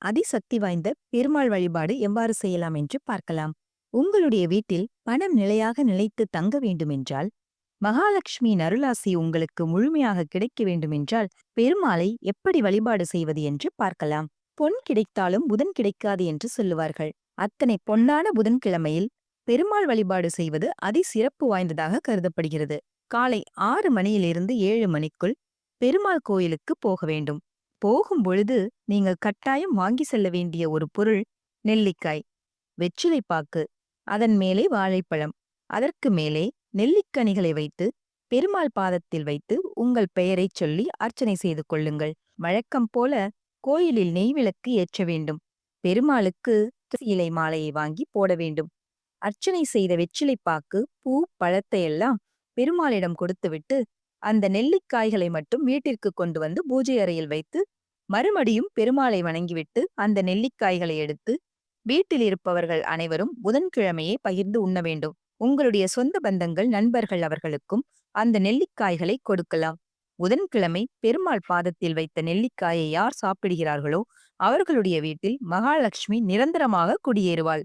அதிசக்தி வாய்ந்த பெருமாள் வழிபாடு எவ்வாறு செய்யலாம் என்று பார்க்கலாம். உங்களுடைய வீட்டில் பணம் நிலையாக நிலைத்து தங்க வேண்டுமென்றால், மகாலட்சுமியின் அருளாசி உங்களுக்கு முழுமையாக கிடைக்க வேண்டுமென்றால், பெருமாளை எப்படி வழிபாடு செய்வது என்று பார்க்கலாம். பொன் கிடைத்தாலும் புதன் கிடைக்காது என்று சொல்லுவார்கள். அத்தனை பொன்னான புதன்கிழமையில் பெருமாள் வழிபாடு செய்வது அதிசிறப்பு வாய்ந்ததாக கருதப்படுகிறது. காலை 6 மணியிலிருந்து 7 மணிக்குள் பெருமாள் கோயிலுக்கு போக வேண்டும். போகும்பொழுது நீங்கள் கட்டாயம் வாங்கி செல்ல வேண்டிய ஒரு பொருள் நெல்லிக்காய், வெற்றிலைப்பாக்கு, அதன் மேலே வாழைப்பழம், அதற்கு மேலே நெல்லிக்கனிகளை வைத்து பெருமாள் பாதத்தில் வைத்து உங்கள் பெயரைச் சொல்லி அர்ச்சனை செய்து கொள்ளுங்கள். வழக்கம் போல கோயிலில் நெய்விளக்கு ஏற்ற வேண்டும். பெருமாளுக்கு துளசி இலை மாலையை வாங்கி போட வேண்டும். அர்ச்சனை செய்த வெற்றிலைப்பாக்கு, பூ, பழத்தையெல்லாம் பெருமாளிடம் கொடுத்துவிட்டு அந்த நெல்லிக்காய்களை மட்டும் வீட்டிற்கு கொண்டு வந்து பூஜை அறையில் வைத்து மறுபடியும் பெருமாளை வணங்கிவிட்டு அந்த நெல்லிக்காய்களை எடுத்து வீட்டில் இருப்பவர்கள் அனைவரும் புதன்கிழமையே பகிர்ந்து உண்ண வேண்டும். உங்களுடைய சொந்த பந்தங்கள், நண்பர்கள் அவர்களுக்கும் அந்த நெல்லிக்காய்களை கொடுக்கலாம். புதன்கிழமை பெருமாள் பாதத்தில் வைத்த நெல்லிக்காயை யார் சாப்பிடுகிறார்களோ அவர்களுடைய வீட்டில் மகாலட்சுமி நிரந்தரமாக குடியேறுவாள்.